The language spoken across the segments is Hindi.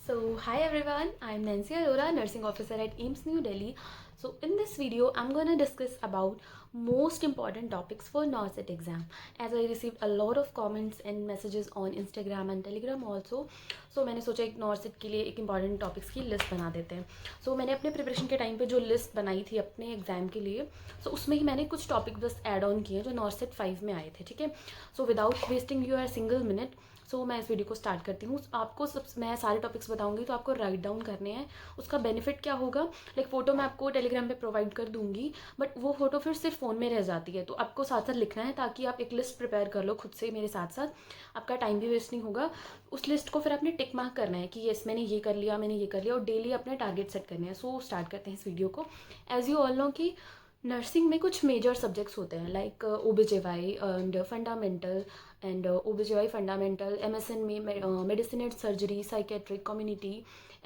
So, hi everyone, I'm Nancy Arora, nursing officer at AIIMS New Delhi. So, in this video, I'm going to discuss about most important topics for NORCET exam. As I received a lot of comments and messages on Instagram and Telegram also, so मैंने सोचा एक NORCET के लिए एक important topics की list बना देते हैं. So, मैंने अपने preparation के time पे जो list बनाई थी अपने exam के लिए, so उसमें ही मैंने कुछ topic बस add on किए जो NORCET 5 में आए थे, ठीक है. So, without wasting your single minute, मैं इस वीडियो को स्टार्ट करती हूँ. आपको मैं सारे टॉपिक्स बताऊंगी तो आपको राइट डाउन करने हैं. उसका बेनिफिट क्या होगा, लाइक फ़ोटो मैं आपको टेलीग्राम पे प्रोवाइड कर दूंगी, बट वो फ़ोटो फिर सिर्फ फ़ोन में रह जाती है. तो आपको साथ साथ लिखना है ताकि आप एक लिस्ट प्रिपेयर कर लो खुद से मेरे साथ साथ. आपका टाइम भी वेस्ट नहीं होगा. उस लिस्ट को फिर आपने टिक मार्क करना है कि येस मैंने ये कर लिया, मैंने ये कर लिया, और डेली अपने टारगेट सेट करने हैं. सो स्टार्ट करते हैं इस वीडियो को. एज यू ऑल नो कि नर्सिंग में कुछ मेजर सब्जेक्ट्स होते हैं like OBGY and fundamental and OBGY fundamental, MSN में medicine and surgery, psychiatric, community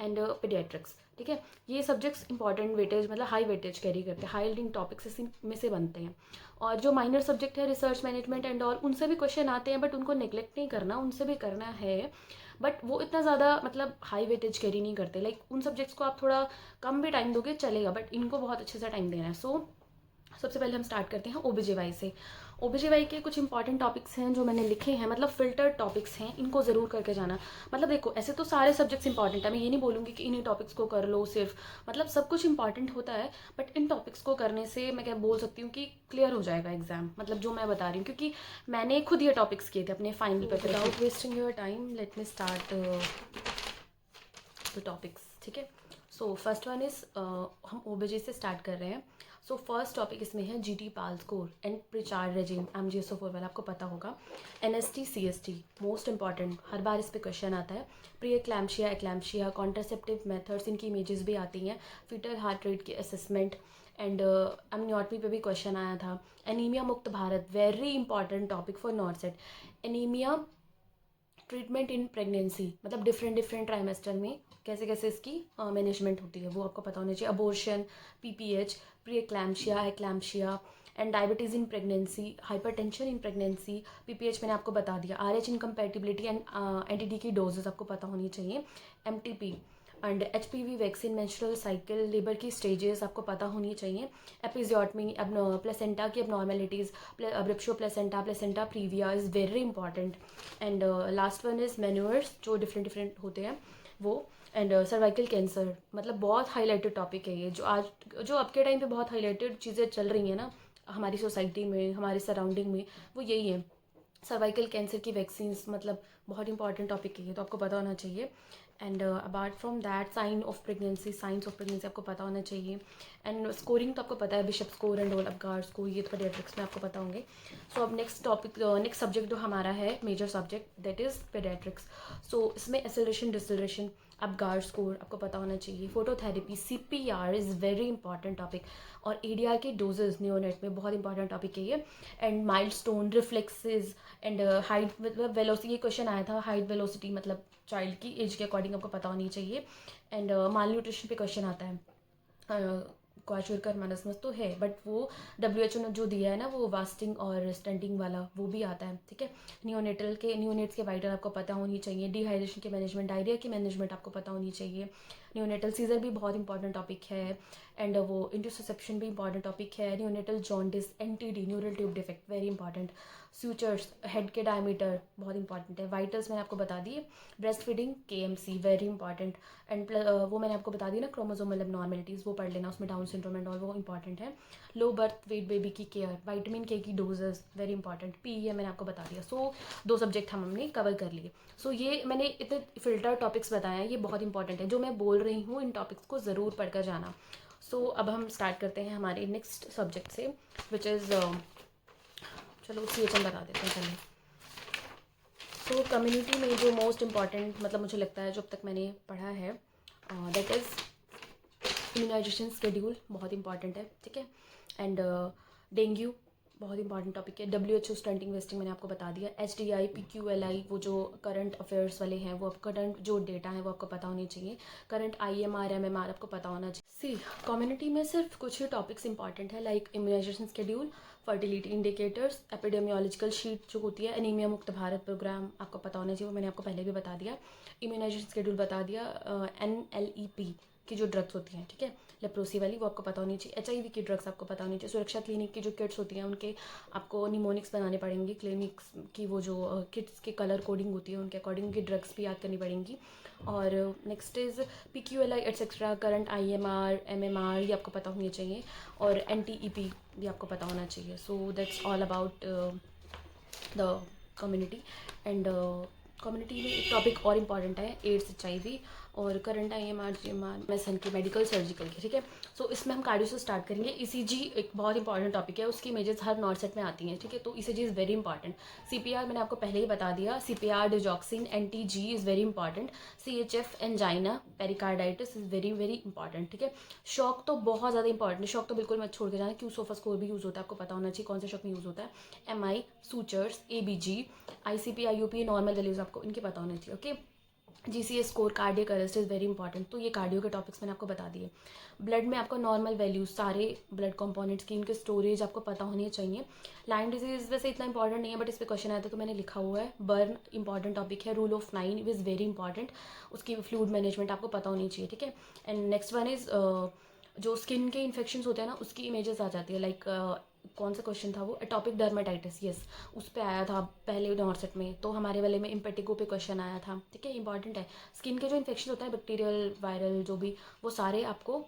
and paediatrics. ठीक है, ये सब्जेक्ट्स इंपॉर्टेंट वेटेज मतलब हाई वेटेज कैरी करते हैं, हाई यील्डिंग टॉपिक्स इसी में से बनते हैं. और जो माइनर सब्जेक्ट है रिसर्च मैनेजमेंट एंड और उनसे भी क्वेश्चन आते हैं, बट उनको नेग्लेक्ट नहीं करना, उनसे भी करना है, बट वो इतना ज़्यादा मतलब हाई वेटेज कैरी नहीं करते. लाइक उन सब्जेक्ट्स को आप थोड़ा कम भी टाइम दोगे चलेगा, बट इनको बहुत अच्छे से टाइम देना है. सो सबसे पहले हम स्टार्ट करते हैं OBGY से. OBGY के कुछ इंपॉर्टेंट टॉपिक्स हैं जो मैंने लिखे हैं, मतलब फिल्टर्ड टॉपिक्स हैं, इनको ज़रूर करके जाना. मतलब देखो ऐसे तो सारे सब्जेक्ट्स इंपॉर्टेंट है, मैं ये नहीं बोलूँगी कि इन्हीं टॉपिक्स को कर लो सिर्फ, मतलब सब कुछ इंपॉर्टेंट होता है, बट इन टॉपिक्स को करने से मैं क्या बोल सकती हूँ कि क्लियर हो जाएगा एग्जाम, मतलब जो मैं बता रही हूँ, क्योंकि मैंने खुद ये टॉपिक्स किए थे अपने final paper. Without wasting your time let me start the topics. ठीक है, सो फर्स्ट वन इज़ हम OBG से स्टार्ट कर रहे हैं. सो फर्स्ट टॉपिक इसमें है GT Pal score and Pritchard regime, MGSO4 वाला आपको पता होगा. NST CST मोस्ट इंपॉर्टेंट, हर बार इस पे क्वेश्चन आता है. प्री एक्लैम्शिया, एक्लैम्शिया, कॉन्ट्रासेप्टिव मेथड्स, इनकी इमेजेस भी आती हैं. फीटल हार्ट रेट की असेसमेंट एंड एमनियोटमी पे भी क्वेश्चन आया था. एनीमिया मुक्त Bharat, very important topic for NORCET. Anaemia treatment in pregnancy, मतलब डिफरेंट ट्राइमेस्टर में कैसे कैसे इसकी मैनेजमेंट होती है वो आपको पता होना चाहिए. Abortion, PPH, pre eclampsia, eclampsia and diabetes in pregnancy, hypertension in pregnancy. PPH मैंने आपको बता दिया. RH इनकम्पैटिबिलिटी एंड NTD की डोजेस आपको पता होनी चाहिए. MTP एंड HPV vaccine, menstrual cycle, labour की स्टेजेस आपको पता होनी चाहिए. एपिजियोटमी, प्लेसेंटा की abnormalities, abruptio placenta, placenta previa is very important. And last one is manoeuvres जो डिफरेंट होते हैं वो. एंड सर्वाइकल कैंसर, मतलब बहुत हाईलाइटेड टॉपिक है ये, जो अब के टाइम पे बहुत हाईलाइटेड चीज़ें चल रही हैं ना हमारी सोसाइटी में, हमारे सराउंडिंग में, वो यही है. सर्वाइकल कैंसर की वैक्सीन्स, मतलब बहुत इंपॉर्टेंट टॉपिक है ये, तो आपको पता होना चाहिए. And apart from that science of pregnancy आपको पता होना चाहिए. एंड स्कोरिंग तो आपको पता है, bishop score and all, Apgar score, ये तो पेडियाट्रिक्स में आपको पता होंगे. सो अब नेक्स्ट टॉपिक, नेक्स्ट सब्जेक्ट जो हमारा है major subject, that is paediatrics. So इसमें एसेलरेशन, डिसलरेशन, अपगार स्कोर आपको पता होना चाहिए. Phototherapy, CPR is very important topic. और ADR के डोजेज नियोनेट में बहुत इंपॉर्टेंट टॉपिक है ये. And milestone, reflexes and height, मतलब वेलोसिटी, ये क्वेश्चन आया था, हाइट वेलोसिटी मतलब चाइल्ड की एज के अकॉर्डिंग आपको पता होनी चाहिए. एंड माल न्यूट्रिशन पे क्वेश्चन आता है. क्वाशुरकर मानसमस तो है, बट वो WHO ने जो दिया है ना, वो वास्टिंग और स्टंटिंग वाला वो भी आता है. ठीक है, न्यूनेट्स के वाइटल आपको पता होनी चाहिए. डिहाइड्रेशन के मैनेजमेंट, डायरिया की मैनेजमेंट आपको पता होनी चाहिए. न्यूनेटल सीजर भी बहुत इंपॉर्टेंट टॉपिक है. एंड वो इंटरसेप्शन भी इंपॉर्टेंट टॉपिक है. Neonatal jaundice, NTD neural tube defect, very important. Sutures, head के डायमीटर बहुत इंपॉर्टेंट है. वाइटल्स मैंने आपको बता दिए. Breast feeding, KMC very important. And वो मैंने आपको बता दी ना, क्रोमोसोमल एबनॉर्मेलिटीज़, वो पढ़ लेना, उसमें डाउन सिंड्रोम एंड ऑल वो इंपॉर्टेंट है. लो बर्थ वेट बेबी की केयर, विटामिन K की डोजेस वेरी इंपॉर्टेंट. PEM मैंने आपको बता दिया. सो 2 सब्जेक्ट हमने कवर कर लिए. सो ये मैंने इतने फिल्टर टॉपिक्स बताए हैं, ये बहुत इंपॉर्टेंट है. जो मैं बोल रही हूँ इन टॉपिक्स को ज़रूर पढ़कर जाना. सो अब हम स्टार्ट करते हैं हमारे नेक्स्ट सब्जेक्ट से, विच इज़ चलो CHM बता देते हैं पहले. सो कम्युनिटी में जो मोस्ट इम्पॉर्टेंट, मतलब मुझे लगता है जो अब तक मैंने पढ़ा है, दैट इज़ इम्यूनाइजेशन शेड्यूल, बहुत इंपॉर्टेंट है. ठीक है. एंड डेंगू बहुत इंपॉर्टेंट टॉपिक है. WHO स्टंटिंग वेस्टिंग मैंने आपको बता दिया. HDI, PQLI, वो जो करंट अफेयर्स वाले हैं, वो करंट जो डेटा है वो आपको पता होने चाहिए. करंट IMR, MMR आपको पता होना चाहिए. सी कम्युनिटी में सिर्फ कुछ ही टॉपिक्स इंपॉर्टेंट है, like immunisation schedule, fertility indicators, epidemiological sheet जो होती है, एनीमिया मुक्त भारत प्रोग्राम आपको पता होना चाहिए, वो मैंने आपको पहले भी बता दिया, इम्यूनाइजेशन शेड्यूल बता दिया, NLEP की जो ड्रग्स होती हैं, ठीक है, लेप्रोसी वाली, वो आपको पता होनी चाहिए, HIV की ड्रग्स आपको पता होनी चाहिए, सुरक्षा क्लिनिक की जो किट्स होती हैं उनके आपको निमोनिक्स बनाने पड़ेंगी, क्लिनिक्स की वो जो किट्स के कलर कोडिंग होती है उनके अकॉर्डिंग की ड्रग्स भी याद करनी पड़ेंगी। और next is PQLI etcetera, current IMR MMR ये आपको पता होनी चाहिए, और NTEP भी आपको पता होना चाहिए। So that's all about the community. And community में एक टॉपिक और इम्पॉर्टेंट है, एड्स HIV और करंट IMR GMR मेसन की, मेडिकल सर्जिकल की, ठीक है। सो इसमें हम कार्डियो से स्टार्ट करेंगे। ECG एक बहुत इंपॉर्टेंट टॉपिक है, उसकी इमेजेस हर नॉर्थ सेट में आती हैं, ठीक है। तो ECG is very important. CPR मैंने आपको पहले ही बता दिया, CPR digoxin, NTG is very important, CHF angina, pericarditis is very very important, ठीक है। शॉक तो बहुत ज़्यादा इंपॉर्टेंट है, शॉक तो बिल्कुल मत छोड़ के जाना, क्यों सोफा स्कोर भी यूज़ होता है, आपको पता होना चाहिए कौन से शॉक में यूज़ होता है। MI, sutures, ABG, ICP, IUP normal values आपको इनके पता होने चाहिए, okay. GCS score, cardiac arrest is very important. तो ये कार्डियो के टॉपिक्स मैंने आपको बता दिए। ब्लड में आपको नॉर्मल वैल्यूज, सारे ब्लड कंपोनेंट्स की, इनके स्टोरेज आपको पता होनी चाहिए। लाइन डिजीज वैसे इतना इंपॉर्टेंट नहीं है, बट इस पर क्वेश्चन आया था तो मैंने लिखा हुआ है। बर्न इंपॉर्टेंट टॉपिक है। Rule of 9 is very important, उसकी फ्लूइड मैनेजमेंट आपको पता होनी चाहिए, ठीक है। एंड नेक्स्ट वन इज़ जो स्किन के इन्फेक्शंस होते हैं ना, उसकी इमेजेस आ जाती है, लाइक कौन सा क्वेश्चन था वो, एटॉपिक डर्माटाइटिस, यस, उस पर आया था पहले नॉर्थ सेट में, तो हमारे वाले में इम्पेटिगो पे क्वेश्चन आया था, ठीक है। इंपॉर्टेंट है, स्किन के जो इन्फेक्शन होता है, बैक्टीरियल, वायरल, जो भी, वो सारे आपको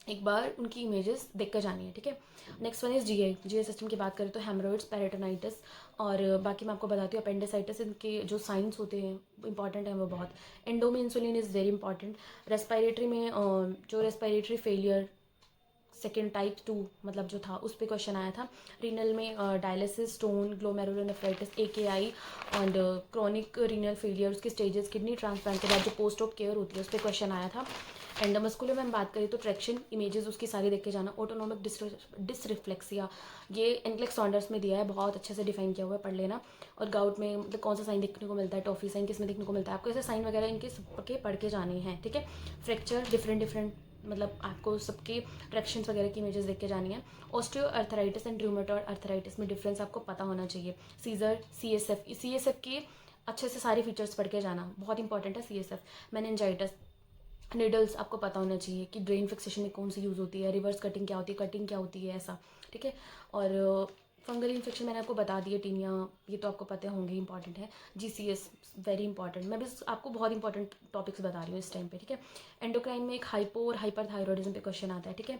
एक बार उनकी इमेजेस देख कर जानी है, ठीक है। Next one is GI system की बात करें तो हेमरॉइड्स, पेरिटोनाइटिस, और बाकी मैं आपको बताती हूँ अपेंडिसाइटिस, इनके जो साइंस होते हैं इंपॉर्टेंट है वो बहुत। एंडो में insulin is very important. Respiratory में जो रेस्पायरेटरी फेलियर सेकेंड टाइप 2 मतलब जो था, उस पर क्वेश्चन आया था। रीनल में dialysis, stone, glomerulonephritis, AKI, and chronic renal failure, उसके स्टेजेस, किडनी ट्रांसप्लांट के बाद जो पोस्ट ऑप केयर होती है, उस पर क्वेश्चन आया था। एंड मस्कुलर में हम बात करें तो ट्रैक्शन इमेजेस उसकी सारी देख के जाना। ऑटोनोमिक डिसरिफ्लेक्सिया, ये एनक्लेक्स सॉन्डर्स में दिया है, बहुत अच्छे से डिफाइन किया हुआ है, पढ़ लेना। और गाउट में मतलब कौन सा साइन देखने को मिलता है, टॉफी साइन किस में देखने को मिलता है, आपको ऐसे साइन वगैरह इनके सबके पढ़ के जाने हैं, ठीक है। फ्रैक्चर डिफरेंट डिफरेंट, मतलब आपको सबके ट्रैक्शंस वगैरह की इमेजेस देख के जानी है। Osteo arthritis and rheumatoid arthritis में डिफरेंस आपको पता होना चाहिए। सीजर, CSF के अच्छे से सारे फीचर्स पढ़ के जाना, बहुत इंपॉर्टेंट है CSF। मेनिंजाइटिस, निडल्स आपको पता होना चाहिए कि ब्रेन फिक्सेशन में कौन सी यूज़ होती है, रिवर्स कटिंग क्या होती है, कटिंग क्या होती है, ऐसा, ठीक है। और फंगल इन्फेक्शन मैंने आपको बता दिए, टीनिया, ये तो आपको पता होंगे, इंपॉर्टेंट है। GCS वेरी इंपॉर्टेंट, मैं बस आपको बहुत इंपॉर्टेंट टॉपिक्स बता रही हूँ इस टाइम पे, ठीक है। एंडोक्राइन में एक हाइपो और हाइपरथायरॉयडिज्म पे क्वेश्चन आता है, ठीक है।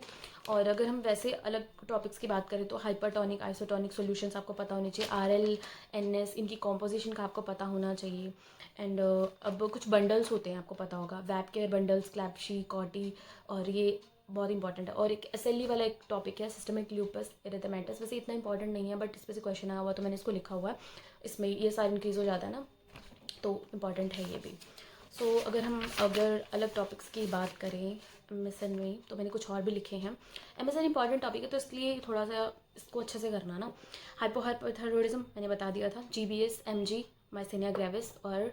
और अगर हम वैसे अलग टॉपिक्स की बात करें तो हाइपरटोनिक, आइसोटोनिक सॉल्यूशंस आपको पता होने चाहिए। RL NS इनकी कॉम्पोजिशन का आपको पता होना चाहिए। एंड अब कुछ बंडल्स होते हैं, आपको पता होगा, वैप केयर बंडल्स, क्लैप्शी, कॉटी, और ये बहुत इंपॉर्टेंट है। और एक SLE वाला एक टॉपिक है, सिस्टमिक ल्यूपस एरिथेमेटस, वैसे इतना इंपॉर्टेंट नहीं है, बट इस पर से क्वेश्चन आया हुआ तो मैंने इसको लिखा हुआ है। इसमें ये सारा इंक्रीज हो जाता है ना, तो इम्पॉर्टेंट है ये भी। सो अगर अलग टॉपिक्स की बात करें MSN में, तो मैंने कुछ और भी लिखे हैं। MSN इंपॉर्टेंट टॉपिक है, तो इसलिए थोड़ा सा इसको अच्छे से करना ना। हाइपोथायरॉयडिज्म मैंने बता दिया था, GBS, MG, माइसेनिया ग्रेविस और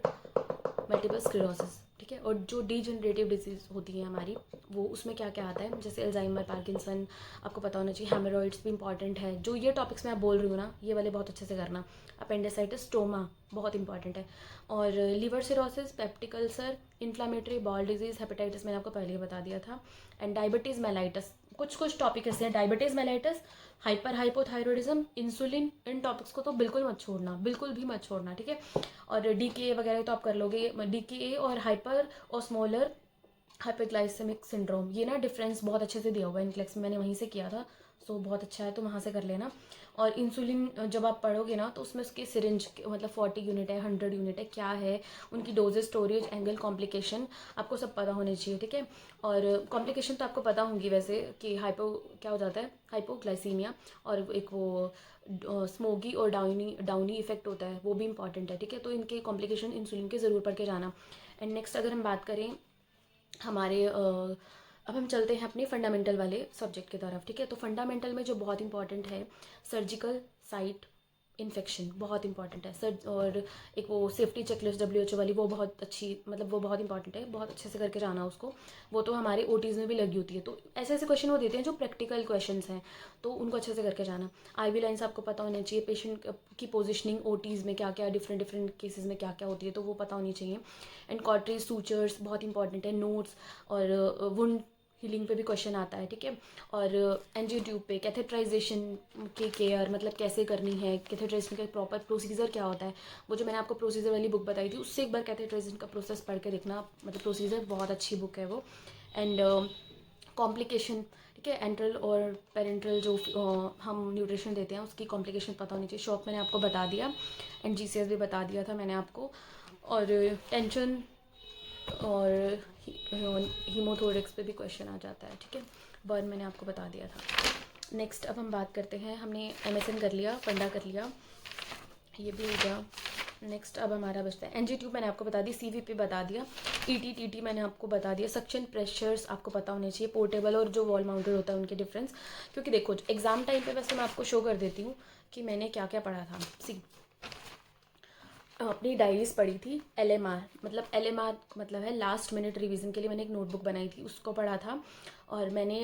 मल्टीपल स्क्लेरोसिस, ठीक है। और जो डीजनरेटिव डिजीज़ होती है हमारी, वो उसमें क्या क्या आता है, जैसे अल्जाइमर, पार्किंसन, आपको पता होना चाहिए। हेमरॉइड्स भी इंपॉर्टेंट है, जो ये टॉपिक्स मैं बोल रही हूँ ना, ये वाले बहुत अच्छे से करना। अपेंडिसाइटिस, स्टोमा बहुत इंपॉर्टेंट है। और liver cirrhosis, peptic ulcer, inflammatory ball disease, hepatitis मैंने आपको पहले ही बता दिया था। एंड डायबिटीज़ मेलाइटस, कुछ टॉपिक ऐसे हैं, डायबिटीज़ मेलाइटस, हाइपोथायरॉयडिज्म, इंसुलिन, इन टॉपिक्स को तो बिल्कुल मत छोड़ना, बिल्कुल भी मत छोड़ना, ठीक है। और DKA वगैरह तो आप कर लोगे। DKA और हाइपर ऑस्मोलर हाइपरग्लाइसेमिक सिंड्रोम, ये ना डिफरेंस बहुत अच्छे से दिया हुआ है इनक्लेक्स में, मैंने वहीं से किया था, सो बहुत अच्छा है, तो वहाँ से कर लेना। और इंसुलिन जब आप पढ़ोगे ना, तो उसमें उसके सिरिंज मतलब 40 यूनिट है, 100 यूनिट है, क्या है उनकी डोजेज, स्टोरेज, एंगल, कॉम्प्लिकेशन, आपको सब पता होने चाहिए, ठीक है। और कॉम्प्लिकेशन तो आपको पता होंगी वैसे, कि हाइपो क्या हो जाता है, हाइपोग्लाइसीमिया, और एक वो स्मोगी और डाउनी इफेक्ट होता है, वो भी इंपॉर्टेंट है, ठीक है। तो इनके कॉम्प्लिकेशन इंसुलिन के ज़रूर पढ़ के जाना। एंड नेक्स्ट अगर हम बात करें हमारे अब हम चलते हैं अपने फंडामेंटल वाले सब्जेक्ट की तरफ, ठीक है। तो फंडामेंटल में जो बहुत इंपॉर्टेंट है, सर्जिकल साइट इन्फेक्शन बहुत इंपॉर्टेंट है सर। और एक वो सेफ्टी चेकलिस्ट WHO वाली, वो बहुत अच्छी, मतलब वो बहुत इंपॉर्टेंट है, बहुत अच्छे से करके जाना उसको। वो तो हमारे OTs में भी लगी होती है। तो ऐसे ऐसे क्वेश्चन वो देते हैं जो प्रैक्टिकल क्वेश्चंस हैं, तो उनको अच्छे से करके जाना। IV लाइन्स आपको पता होनी चाहिए, पेशेंट की पोजिशनिंग OTs में क्या क्या डिफरेंट डिफरेंट केसेस में क्या क्या होती है, तो वो पता होनी चाहिए। एंड कॉटरीज सूचर्स बहुत इंपॉर्टेंट है, नोट्स और वुंड हीलिंग पे भी क्वेश्चन आता है, ठीक है। और एनजी ट्यूब पे कैथेटराइजेशन की केयर मतलब कैसे करनी है, कैथेटराइजेशन का प्रॉपर प्रोसीजर क्या होता है, वो जो मैंने आपको प्रोसीजर वाली बुक बताई थी उससे एक बार कैथेटराइजेशन का प्रोसेस पढ़ के देखना, मतलब प्रोसीजर बहुत अच्छी बुक है वो। एंड कॉम्प्लिकेशन, ठीक है, एंट्रल और पेरेंट्रल जो हम न्यूट्रिशन देते हैं उसकी कॉम्प्लिकेशन पता होनी चाहिए। शॉक मैंने आपको बता दिया, एंड GCS भी बता दिया था मैंने आपको। और टेंशन और हीमोथोरिक्स पे भी क्वेश्चन आ जाता है, ठीक है। बर्न मैंने आपको बता दिया था। नेक्स्ट अब हम बात करते हैं, हमने MSN कर लिया, फंडा कर लिया, ये भी हो गया। नेक्स्ट अब हमारा बचता है NG ट्यूब, मैंने आपको बता दी, CVP बता दिया, ET TT मैंने आपको बता दिया। सक्शन प्रेशर्स आपको पता होने चाहिए, पोर्टेबल और जो वॉल माउंटेड होता है उनके डिफरेंस। क्योंकि देखो एग्जाम टाइम पे वैसे मैं आपको शो कर देती हूँ कि मैंने क्या क्या पढ़ा था। सी अपनी डायरीज पढ़ी थी, LMR मतलब LMR मतलब है लास्ट मिनट रिवीजन के लिए मैंने एक नोटबुक बनाई थी, उसको पढ़ा था। और मैंने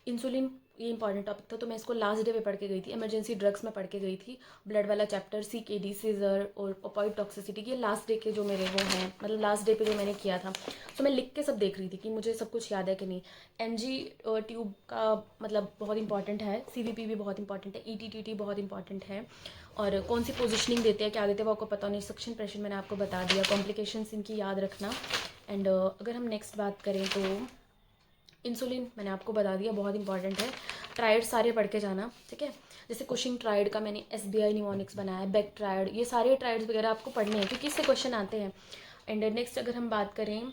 इंसुलिन, ये इंपॉर्टेंट टॉपिक था तो मैं इसको लास्ट डे पे पढ़ के गई थी। इमरजेंसी ड्रग्स में पढ़ के गई थी, ब्लड वाला चैप्टर, CKD सीजर और ओपॉइड टॉक्सिसिटी, ये लास्ट डे के जो मेरे वो हैं, मतलब लास्ट डे पे जो मैंने किया था। तो मैं लिख के सब देख रही थी कि मुझे सब कुछ याद है कि नहीं। NG ट्यूब का मतलब बहुत इंपॉर्टेंट है, CVP भी बहुत इंपॉर्टेंट है, ET TT बहुत इंपॉर्टेंट है। और कौन सी पोजिशनिंग देते हैं क्या देते हैं वो आपको पता नहीं। सक्शन प्रेशर मैंने आपको बता दिया, कॉम्प्लिकेशंस इनकी याद रखना। एंड अगर हम नेक्स्ट बात करें तो इंसुलिन मैंने आपको बता दिया, बहुत इंपॉर्टेंट है। ट्रायड सारे पढ़ के जाना, ठीक है। जैसे कुशिंग ट्रायड का मैंने SBI निमोनिक्स बनाया है, बेक ट्रायड, ये सारे ट्रायड्स वगैरह आपको पढ़ने हैं क्योंकि इससे क्वेश्चन आते हैं। एंड नेक्स्ट अगर हम बात करें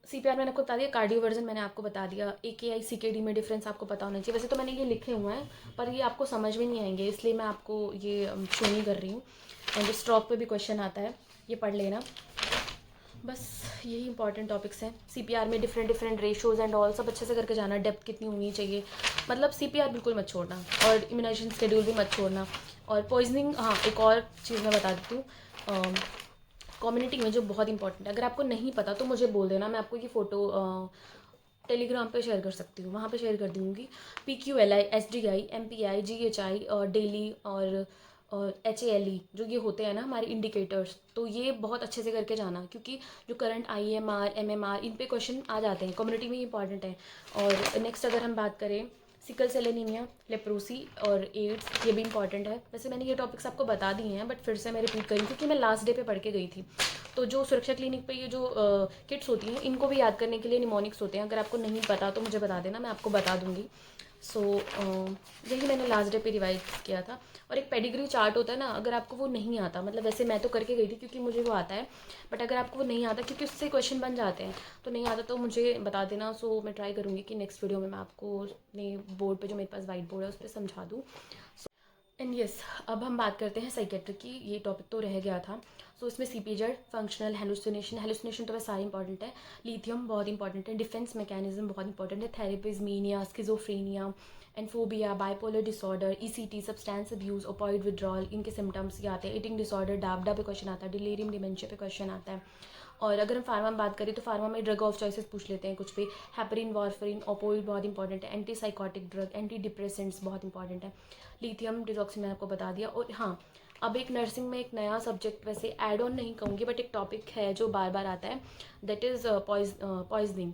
CPR मैंने आपको बता दिया, कार्डियो वर्जन मैंने आपको बता दिया, AKI CKD में डिफरेंस आपको पता होना चाहिए। वैसे तो मैंने ये लिखे हुए हैं पर ये आपको समझ में नहीं आएंगे, इसलिए मैं आपको ये शो नहीं कर रही हूँ। एंड स्ट्रोक पे भी क्वेश्चन आता है, ये पढ़ लेना। बस यही इंपॉर्टेंट टॉपिक्स हैं। CPR में different different ratios and all सब अच्छे से करके जाना, डेप्थ कितनी होनी चाहिए, मतलब CPR बिल्कुल मत छोड़ना, और इम्यूनाइजेशन शेड्यूल भी मत छोड़ना। और पॉइजनिंग, हाँ एक और चीज़ मैं बता देती हूँ, कम्युनिटी में जो बहुत इंपॉर्टेंट है, अगर आपको नहीं पता तो मुझे बोल देना, मैं आपको ये फ़ोटो टेलीग्राम पे शेयर कर सकती हूँ, वहाँ पे शेयर कर दूँगी। PQLI SDI MPI GHI और डेली और HALE जो ये होते हैं ना हमारे इंडिकेटर्स, तो ये बहुत अच्छे से करके जाना क्योंकि जो करंट IMR MMR इन पे क्वेश्चन आ जाते हैं, कम्युनिटी में इंपॉर्टेंट है। और नेक्स्ट अगर हम बात करें सिकल सेल एनीमिया, लेप्रोसी और एड्स, ये भी इंपॉर्टेंट है। वैसे मैंने ये टॉपिक्स आपको बता दिए हैं बट फिर से मैं रिपीट करी क्योंकि मैं लास्ट डे पे पढ़ के गई थी। तो जो सुरक्षा क्लिनिक पे ये जो किट्स होती हैं इनको भी याद करने के लिए निमोनिक्स होते हैं, अगर आपको नहीं पता तो मुझे बता देना, मैं आपको बता दूंगी। सो यही मैंने लास्ट डे पे रिवाइज किया था। और एक पेडिग्री चार्ट होता है ना, अगर आपको वो नहीं आता, मतलब वैसे मैं तो करके गई थी क्योंकि मुझे वो आता है, बट अगर आपको वो नहीं आता क्योंकि उससे क्वेश्चन बन जाते हैं, तो नहीं आता तो मुझे बता देना। सो मैं ट्राई करूँगी कि नेक्स्ट वीडियो में मैं आपको अपने बोर्ड पे जो मेरे पास वाइट बोर्ड है उस पर समझा दूँ। एंड यस, अब हम बात करते हैं साइकेट्री की, ये टॉपिक तो रह गया था। सो इसमें CPZ, फंक्शनल हेलुसिनेशन तो वह सारे इंपॉर्टेंट है, लिथियम बहुत इंपॉर्टेंट है, डिफेंस मैकेनिज्म बहुत इंपॉर्टेंट है, therapies, mania, schizophrenia and phobia, bipolar disorder, ECT, substance abuse, opioid withdrawal, इनके सिम्टम्स ये आते हैं। ईटिंग डिसऑर्डर, डाबडा पे क्वेश्चन आता है, डिलीरियम डिमेंशिया पे क्वेश्चन आता है। और अगर हम फार्मा में बात करें तो फार्मा में ड्रग ऑफ चॉइसेस पूछ लेते हैं कुछ पे, हेपरिन, वारफरिन, ओपोइड बहुत इंपॉर्टेंट है, anti psychotic drug, anti depressants बहुत इंपॉर्टेंट है, लिथियम डिजॉक्सी मैंने आपको बता दिया। और हाँ, अब एक नर्सिंग में एक नया सब्जेक्ट, वैसे एड ऑन नहीं कहूँगी बट एक टॉपिक है जो बार बार आता है, दैट इज़ पॉइजनिंग,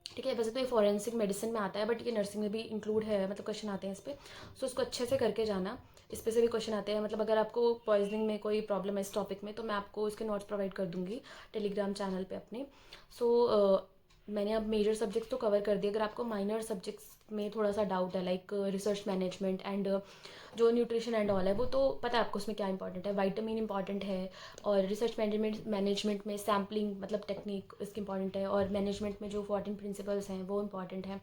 ठीक है। वैसे तो ये फॉरेंसिक मेडिसिन में आता है बट ये नर्सिंग में भी इंक्लूड है, मतलब क्वेश्चन आते हैं इस पर। सो इसको अच्छे से करके जाना, इस पे से भी क्वेश्चन आते हैं, मतलब अगर आपको पॉइजनिंग में कोई प्रॉब्लम है इस टॉपिक में तो मैं आपको इसके नोट्स प्रोवाइड कर दूंगी टेलीग्राम चैनल पे अपने। सो मैंने अब मेजर सब्जेक्ट्स तो कवर कर दिए, अगर आपको माइनर सब्जेक्ट्स में थोड़ा सा डाउट है लाइक रिसर्च मैनेजमेंट एंड जो न्यूट्रिशन एंड ऑल है, वो तो पता है आपको उसमें क्या इंपॉर्टेंट है, विटामिन इंपॉर्टेंट है, और रिसर्च मैनेजमेंट में सैम्पलिंग मतलब टेक्निक इसकी इंपॉर्टेंट है, और मैनेजमेंट में जो 14 प्रिंसिपल्स हैं वो इंपॉर्टेंट है।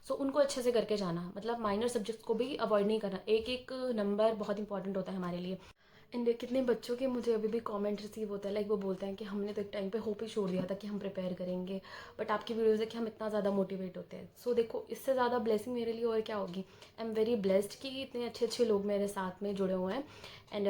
सो उनको अच्छे से करके जाना, मतलब माइनर सब्जेक्ट्स को भी अवॉइड नहीं करना, एक एक नंबर बहुत इंपॉर्टेंट होता है हमारे लिए। एंड कितने बच्चों के मुझे अभी भी कमेंट रिसीव होता है, लाइक वो बोलते हैं कि हमने तो एक टाइम पे होप ही छोड़ दिया था कि हम प्रिपेयर करेंगे, बट आपकी वीडियोज़ देख के हम इतना ज़्यादा मोटिवेट होते हैं। सो देखो, इससे ज़्यादा ब्लेसिंग मेरे लिए और क्या होगी। आई एम वेरी ब्लेस्ड कि इतने अच्छे अच्छे लोग मेरे साथ में जुड़े हुए हैं। एंड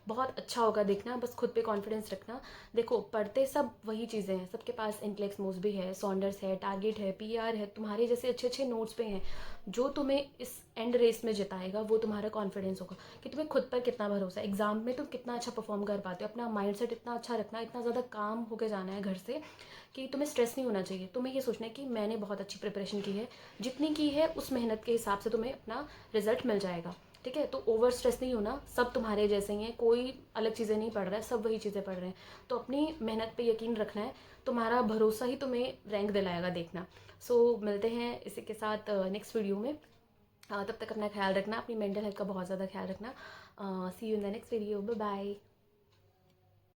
बहुत अच्छा होगा देखना, बस खुद पे कॉन्फिडेंस रखना। देखो, पढ़ते सब वही चीज़ें हैं, सबके पास इंटेलेक्स मोस भी है, सॉन्डर्स है, टारगेट है, पीआर है, तुम्हारे जैसे अच्छे अच्छे नोट्स पे हैं। जो तुम्हें इस एंड रेस में जिताएगा वो तुम्हारा कॉन्फिडेंस होगा कि तुम्हें खुद पर कितना भरोसा है, एग्जाम में तुम कितना अच्छा परफॉर्म कर पाते हो। अपना माइंडसेट इतना अच्छा रखना, इतना ज़्यादा काम होकर जाना है घर से कि तुम्हें स्ट्रेस नहीं होना चाहिए। तुम्हें ये सोचना है कि मैंने बहुत अच्छी प्रिपरेशन की है, जितनी की है उस मेहनत के हिसाब से तुम्हें अपना रिजल्ट मिल जाएगा। ठीक है, तो ओवर स्ट्रेस नहीं होना, सब तुम्हारे जैसे ही हैं, कोई अलग चीज़ें नहीं पढ़ रहा है, सब वही चीज़ें पढ़ रहे हैं। तो अपनी मेहनत पे यकीन रखना है, तुम्हारा भरोसा ही तुम्हें रैंक दिलाएगा, देखना। सो मिलते हैं इसी के साथ नेक्स्ट वीडियो में। तब तक अपना ख्याल रखना, अपनी मेंटल हेल्थ का बहुत ज़्यादा ख्याल रखना। See you in the next video, bye bye.